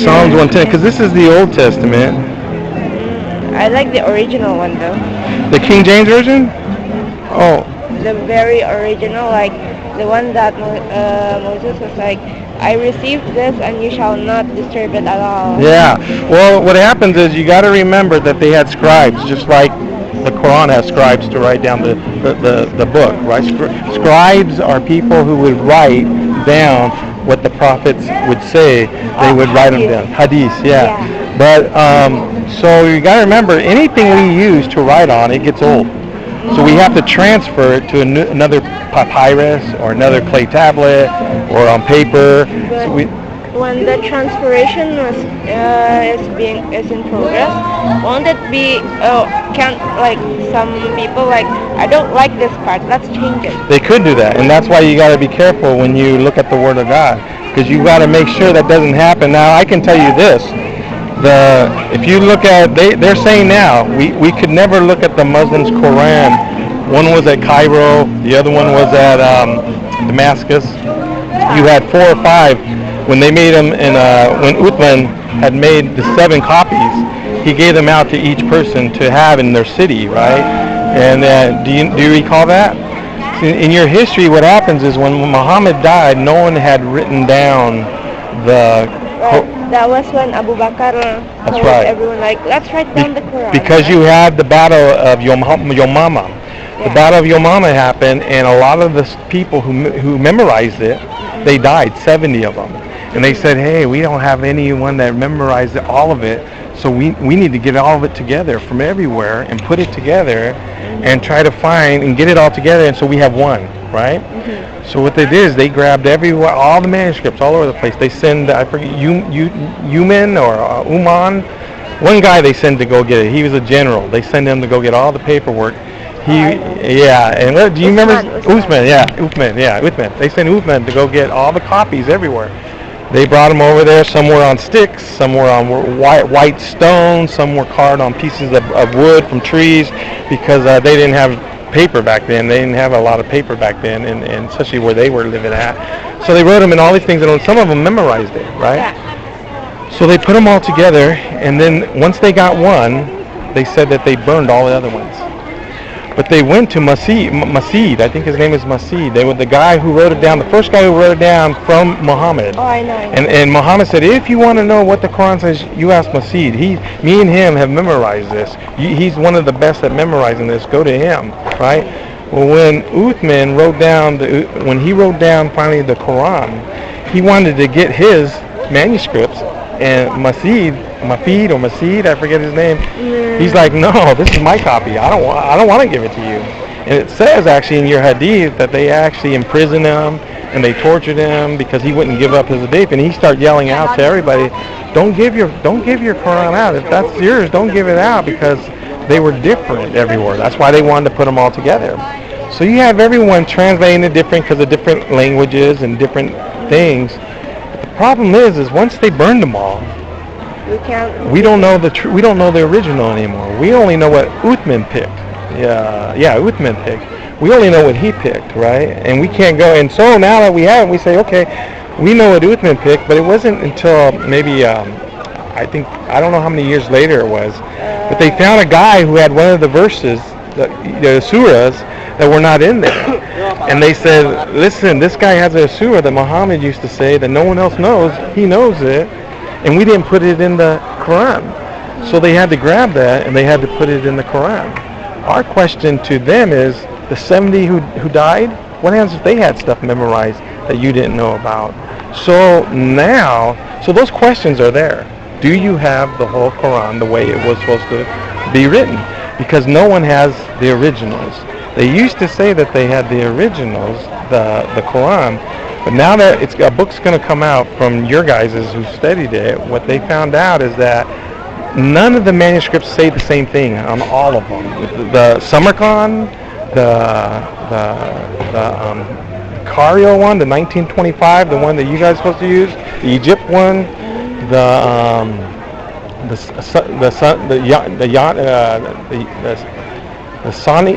Psalms 110, because this is the Old Testament. I like the original one though. The King James Version? Oh, The very original, like the one that Moses was like, I received this and you shall not disturb it at all. yeah. Well, what happens is you got to remember that they had scribes, just like the Quran has scribes to write down the book, right? Scribes are people who would write down what the prophets would say. They would write them down. Hadiths, yeah. Yeah. But so you got to remember, anything we use to write on, it gets old. So we have to transfer it to another papyrus or another clay tablet or on paper. But So we, when the transpiration is in progress, won't it be? Oh, can't like some people like I don't like this part. Let's change it. they could do that, and that's why you got to be careful when you look at the Word of God, because you got to make sure that doesn't happen. Now, I can tell you this: if you look at they're saying now we could never look at the Muslims' Quran. One was at Cairo, the other one was at Damascus. You had four or five when they made them, and when Uthman had made the 7 copies, he gave them out to each person to have in their city, right? And do you recall that? In your history, what happens is when Muhammad died, no one had written down the. Right. That was when Abu Bakr told right. everyone like, let's write down the Quran. Because you had the battle of Yomama. The Yeah. battle of Yomama happened, and a lot of the people who memorized it, they died, 70 of them. And they said, hey, we don't have anyone that memorized all of it, so we need to get all of it together from everywhere and put it together and try to find and get it all together, and so we have one, right? So what they did is they grabbed all the manuscripts all over the place. They send, I forget, Uman or Uman, one guy they send to go get it. He was a general. They send him to go get all the paperwork. Yeah, and do you remember Uthman? Yeah, Uthman. They sent Uthman to go get all the copies everywhere. They brought them over there. Some were on sticks, some were on white stone, some were carved on pieces of wood from trees, because they didn't have paper back then. They didn't have a lot of paper back then, and especially where they were living at. So they wrote them in all these things, and some of them memorized it, right? Yeah. So they put them all together, and then once they got one, they said that they burned all the other ones. But they went to Masud, I think his name is Masud. They were the guy who wrote it down, the first guy who wrote it down from Muhammad. Oh, I know. And Muhammad said, if you want to know what the Quran says, you ask Masud. Me and him have memorized this. He's one of the best at memorizing this. Go to him, right? Well, when Uthman when he wrote down finally the Quran, he wanted to get his manuscripts, and Masud, I forget his name. He's like, no, this is my copy. I don't want to give it to you. And it says actually in your hadith that they actually imprisoned him and they tortured him because he wouldn't give up his hadith. And he started yelling out to everybody, don't give your Quran out. If that's yours, don't give it out, because they were different everywhere. That's why they wanted to put them all together. So you have everyone translating it different because of different languages and different things. But the problem is once they burned them all, we don't know we don't know the original anymore. We only know what Uthman picked. Yeah, Uthman picked. We only know what he picked, right? And we can't go. And so now that we have it, we say, okay, we know what Uthman picked, but it wasn't until maybe I don't know how many years later it was, but they found a guy who had one of the verses, the surahs, that were not in there. And they said, listen, this guy has a surah that Muhammad used to say that no one else knows. He knows it. And we didn't put it in the Quran. So they had to grab that and they had to put it in the Quran. Our question to them is, the 70 who died, what happens if they had stuff memorized that you didn't know about? So now, those questions are there. Do you have the whole Quran the way it was supposed to be written? Because no one has the originals. They used to say that they had the originals, the Quran, but now that a book's going to come out from your guys who studied it, what they found out is that none of the manuscripts say the same thing on all of them. The Samarkand, the Cairo one, the 1925, the one that you guys are supposed to use, the Egypt one, the Sana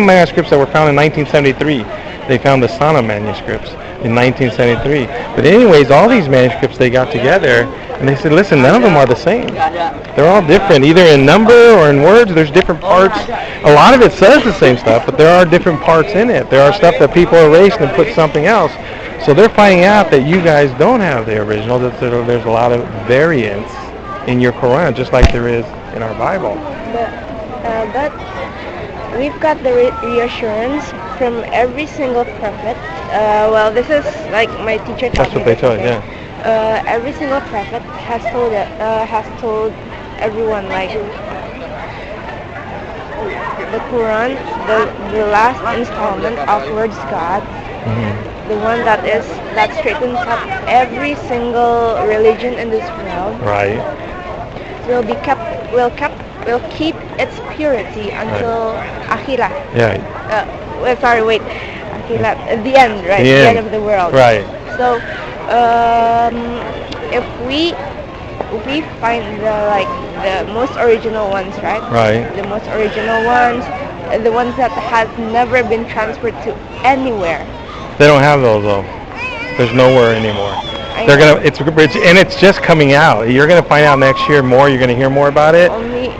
manuscripts that were found in 1973. they found the Sana manuscripts in 1973. But anyways, all these manuscripts they got together and they said, listen, none of them are the same. They're all different, either in number or in words. There's different parts. A lot of it says the same stuff, but there are different parts in it. There are stuff that people erased and put something else. So they're finding out that you guys don't have the original, that there's a lot of variance in your Quran, just like there is in our Bible. But we've got the reassurance from every single prophet. Well, this is like my teacher taught That's what they told you, yeah. Every single prophet has told everyone, like, the Quran, the last installment of words God, the one that straightens up every single religion in this world, Right. will keep its purity until Akhirat. Yeah. Akhirat, at the end, right? The The end. end of the world. Right. So, if we find the most original ones, right? Right. The most original ones, the ones that has never been transferred to anywhere. They don't have those though. There's nowhere anymore. I They're know. gonna, it's just coming out. You're gonna find out next year more. You're gonna hear more about it.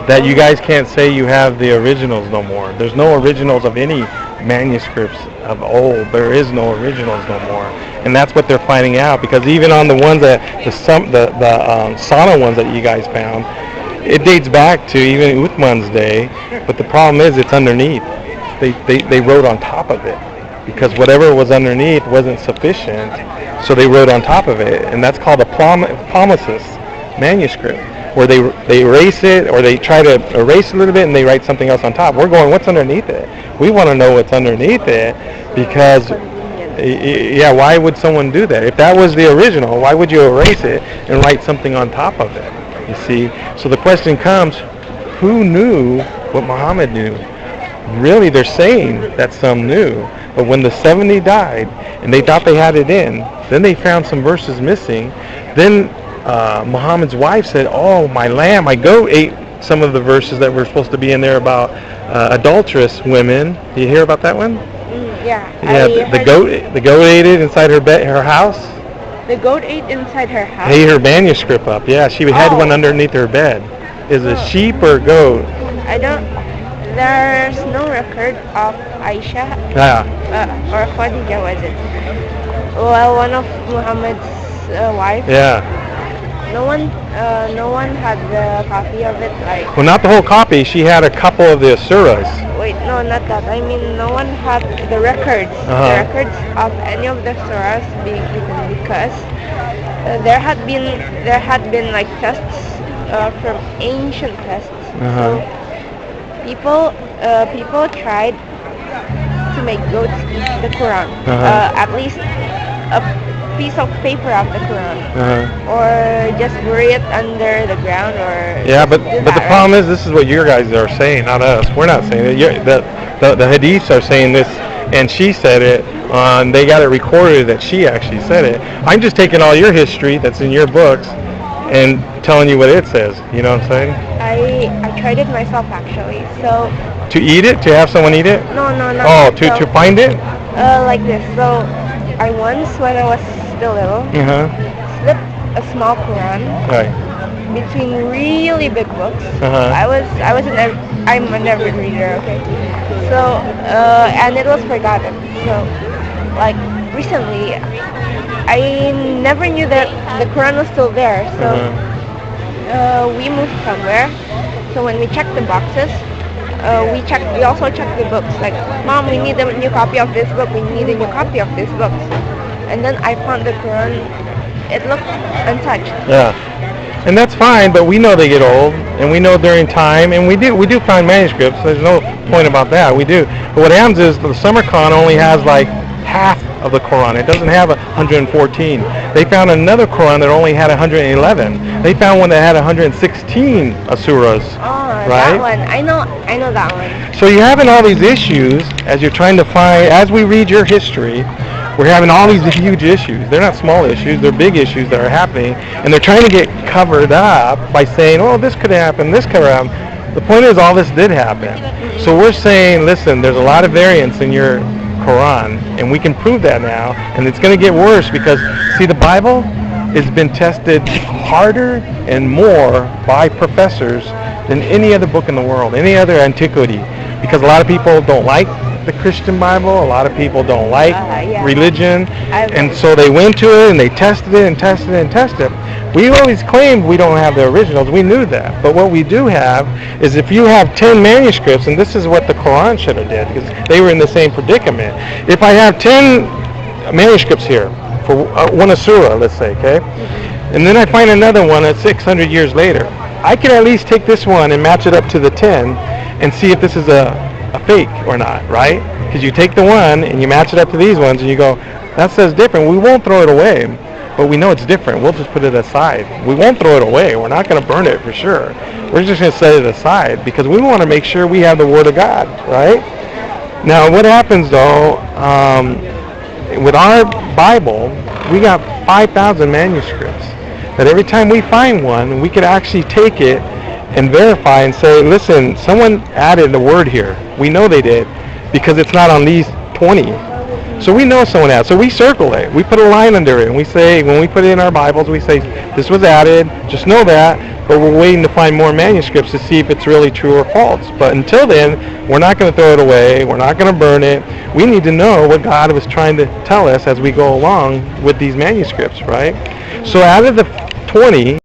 That you guys can't say you have the originals no more. There's no originals of any manuscripts of old. There is no originals no more, and that's what they're finding out. Because even on the ones that the Sana ones that you guys found, it dates back to even Uthman's day. But the problem is it's underneath. They wrote on top of it because whatever was underneath wasn't sufficient, so they wrote on top of it, and that's called a palimpsest manuscript, where they erase it, or they try to erase a little bit and they write something else on top. We're going, what's underneath it? We want to know what's underneath it, because yeah, why would someone do that? If that was the original, why would you erase it and write something on top of it? You see? So the question comes, who knew what Muhammad knew? Really, they're saying that some knew, but when the 70 died and they thought they had it in, then they found some verses missing. Then Muhammad's wife said, oh, my goat ate some of the verses that were supposed to be in there about adulterous women. Do you hear about that one? Yeah. Yeah, the goat ate it inside her house. The goat ate inside her house. Ate her manuscript up. Yeah, she had one underneath her bed. Is it sheep or goat? I don't. There's no record of Aisha or Khadija, was it? Well, one of Muhammad's wives. Yeah. No one had the copy of it. Like. Well, not the whole copy. She had a couple of the surahs. Wait, no, not that. I mean, no one had the records. The records of any of the surahs being written, because there had been like tests from ancient tests. So people tried to make goats eat the Quran, at least a piece of paper of the Quran, or just bury it under the ground, or but the problem is, this is what your guys are saying, not us. We're not saying it. The Hadiths are saying this, and she said it. They got it recorded that she actually said it. I'm just taking all your history that's in your books and telling you what it says. You know what I'm saying? I tried it myself, actually. So to eat it, to have someone eat it? No, not Oh, that. to find it? Like this. So I once, when I was still little, slipped a small Quran between really big books. I'm an avid reader. Okay. So and it was forgotten. So like recently, I never knew that the Quran was still there. So we moved somewhere. So when we checked the boxes, we also checked the books. Like, Mom, we need a new copy of this book. We need a new copy of this book. And then I found the Quran. It looked untouched. Yeah. And that's fine, but we know they get old, and we know during time, and we do find manuscripts. There's no point about that. We do. But what happens is the Samarkand only has like half of the Quran. It doesn't have 114. They found another Quran that only had 111. They found one that had 116 surahs. Oh, right? That one. I know that one. So you're having all these issues as you're trying to find, as we read your history, we're having all these huge issues. They're not small issues, they're big issues that are happening, and they're trying to get covered up by saying, oh, this could happen, this could happen. The point is, all this did happen. So we're saying, listen, there's a lot of variance in your Quran, and we can prove that now. And it's going to get worse because, see, the Bible has been tested harder and more by professors than any other book in the world, any other antiquity, because a lot of people don't like the Christian Bible, a lot of people don't like religion, and so they went to it and they tested it and tested it and tested it. We always claimed we don't have the originals. We knew that, but what we do have is, if you have 10 manuscripts, and this is what the Quran should have did, because they were in the same predicament. If I have 10 manuscripts here for one surah, let's say, okay, and then I find another one that's 600 years later, I can at least take this one and match it up to the 10 and see if this is a fake or not, right? Because you take the one and you match it up to these ones and you go, that says different. We won't throw it away, but we know it's different. We'll just put it aside. We won't throw it away. We're not going to burn it for sure. We're just going to set it aside because we want to make sure we have the Word of God, right? Now, what happens though, with our Bible, we got 5,000 manuscripts. That every time we find one, we could actually take it and verify and say, listen, someone added a word here. We know they did because it's not on these 20. So we know someone added. So we circle it. We put a line under it. And we say, when we put it in our Bibles, we say, this was added. Just know that. But we're waiting to find more manuscripts to see if it's really true or false. But until then, we're not going to throw it away. We're not going to burn it. We need to know what God was trying to tell us as we go along with these manuscripts, right? So out of the 20,